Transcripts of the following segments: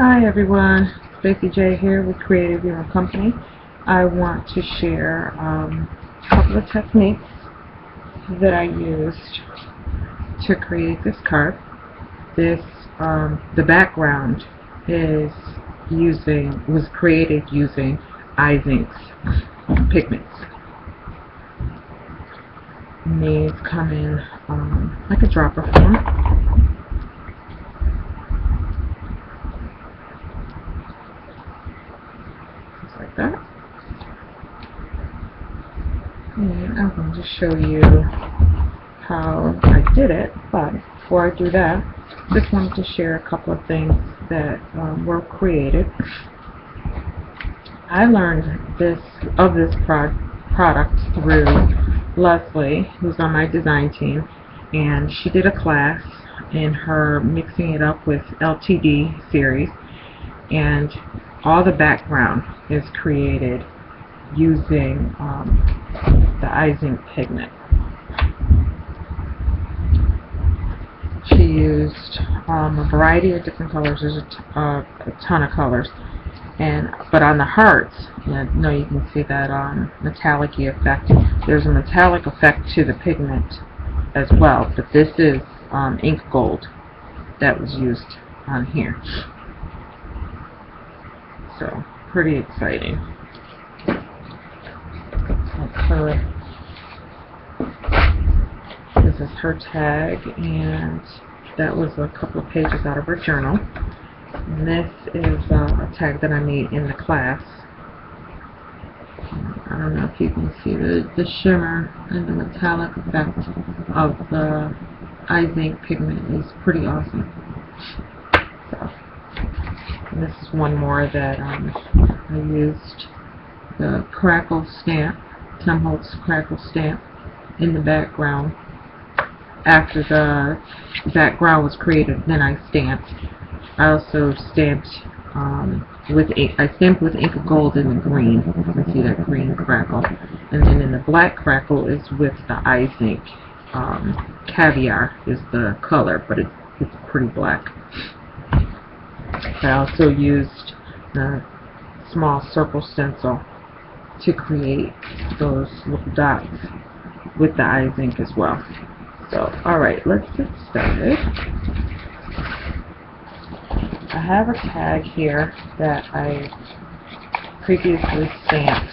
Hi everyone, Stacy J here with Creative Your Company. I want to share a couple of techniques that I used to create this card. The background was created using IZINK Pigments. And these come in like a dropper form. Like that. And I'm going to show you how I did it, but before I do that, just wanted to share a couple of things that were created. I learned this product through Leslie, who's on my design team, and she did a class in her mixing it up with LTD series, and all the background is created using the IZINK Pigment. She used a variety of different colors. There's a ton of colors, but on the hearts, you can see that metallic-y effect. There's a metallic effect to the pigment as well, but this is ink gold that was used on here. So, pretty exciting. This is her tag, and that was a couple of pages out of her journal. And this is a tag that I made in the class. I don't know if you can see the shimmer and the metallic effect of the IZINK Pigment is pretty awesome. So, and this is one more that I used the crackle stamp, Tim Holtz crackle stamp, in the background. After the background was created, then I stamped. I also stamped with ink of gold in the green. You can see that green crackle, and then in the black crackle is with the IZINK. Caviar is the color, but it's pretty black. I also used a small circle stencil to create those little dots with the IZINK as well. So, alright, let's get started. I have a tag here that I previously stamped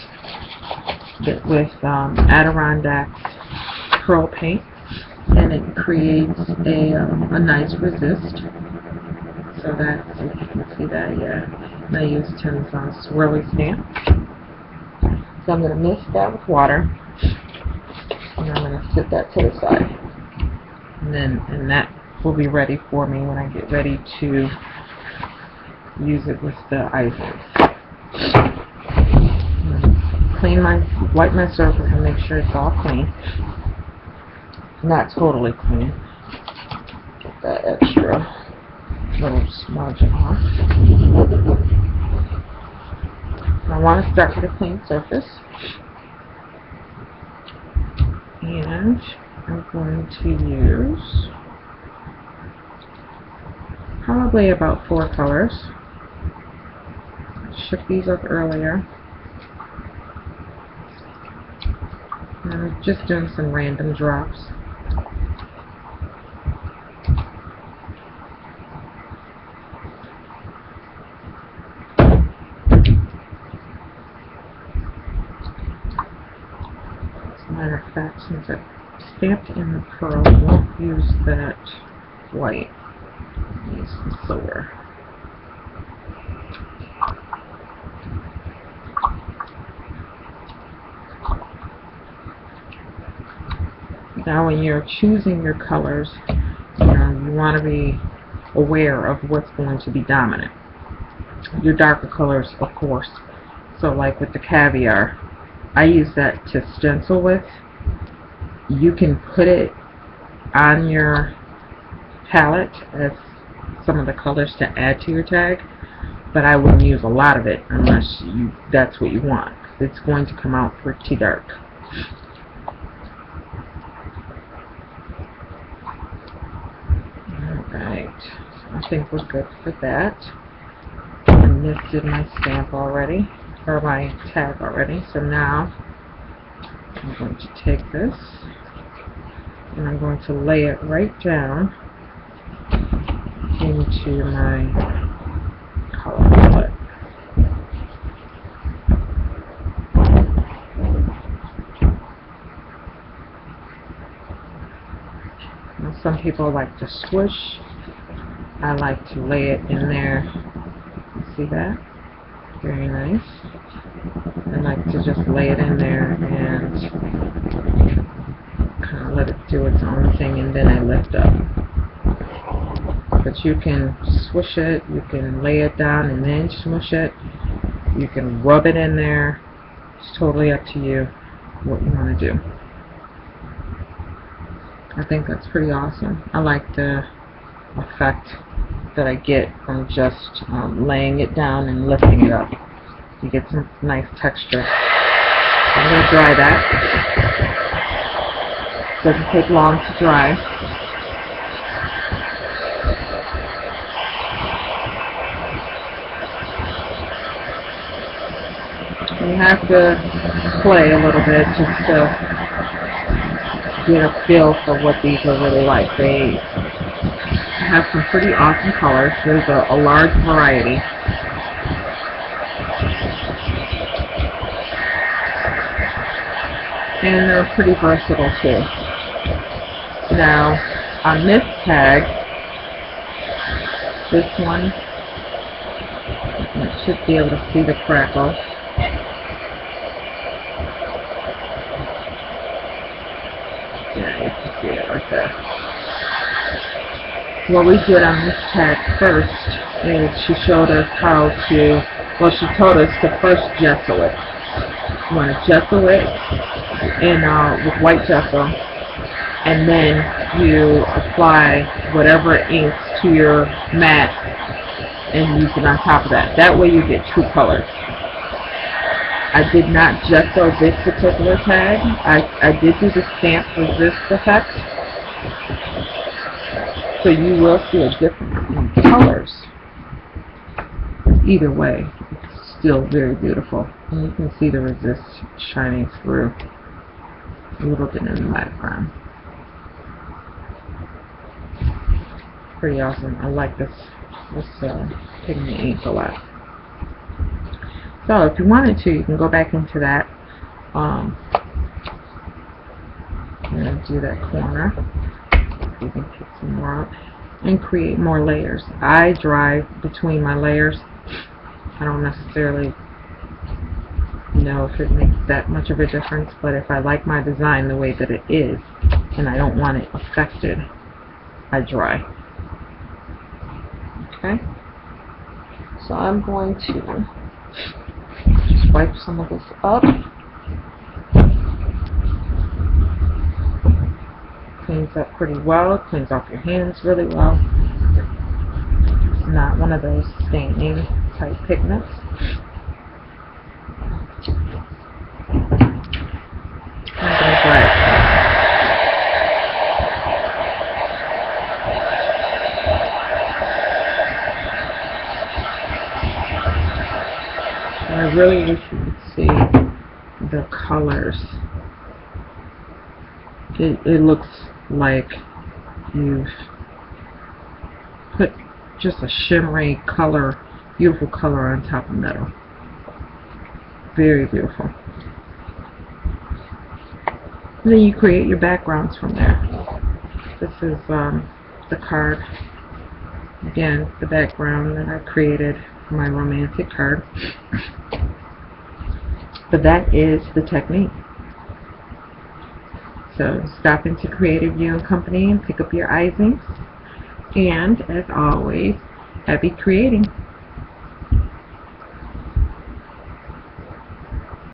with Adirondack's Pearl Paint, and it creates a nice resist. So that's, if you can see that, yeah. And I used Tim's swirly stamp. So I'm going to mix that with water, and I'm going to set that to the side. And that will be ready for me when I get ready to use it with the IZINK. Wipe my surface and make sure it's all clean. Not totally clean. Get that extra little smudge off. I want to start with a clean surface, and I'm going to use probably about 4 colors. I shook these up earlier, and I'm just doing some random drops. Matter of fact, since I stamped in the pearl, I won't use that white. Use the silver. Now, when you're choosing your colors, you want to be aware of what's going to be dominant. Your darker colors, of course. So, like with the caviar, I use that to stencil with. You can put it on your palette as some of the colors to add to your tag, but I wouldn't use a lot of it unless that's what you want. It's going to come out pretty dark. Alright, so I think we're good for that. misted my stamp already, or my tag already. So now I'm going to take this and I'm going to lay it right down into my color palette. Now, some people like to swoosh. I like to lay it in there. See that? Very nice. I like to just lay it in there and kind of let it do its own thing, and then I lift up. But you can swoosh it, you can lay it down and then smoosh it, you can rub it in there. It's totally up to you what you want to do. I think that's pretty awesome. I like the effect that I get from just laying it down and lifting it up. You get some nice texture. I'm going to dry that. Doesn't take long to dry. You have to play a little bit just to get a feel for what these are really like. They have some pretty awesome colors. There's a large variety. And they're pretty versatile too. Now, on this tag, this one, you should be able to see the crackle. Yeah, you can see it right there. What we did on this tag first is she showed us how to, well, she told us to first gesso it. You want to gesso it with white gesso, and then you apply whatever inks to your mat and use it on top of that. That way you get true colors. I did not gesso this particular tag. I did do the stamp resist effect, so you will see a difference in colors. Either way, it's still very beautiful. And you can see the resist shining through a little bit in the background. Pretty awesome. I like this pigment ink a lot. So if you wanted to, you can go back into that. I'm going to do that corner. You can pick some more up and create more layers. I drive between my layers. I don't necessarily know if it makes that much of a difference, but if I like my design the way that it is and I don't want it affected, I dry. Okay? So I'm going to just wipe some of this up. Cleans up pretty well. Cleans off your hands really well. It's not one of those staining type pigments. I'm going to dry it. I really wish you could see the colors. It looks like you've put just a shimmery color, beautiful color on top of metal. Very beautiful. And then you create your backgrounds from there. This is the card. Again, the background that I created for my romantic card. But that is the technique. So stop into Creative You & Company and pick up your IZINKs. And as always, happy creating.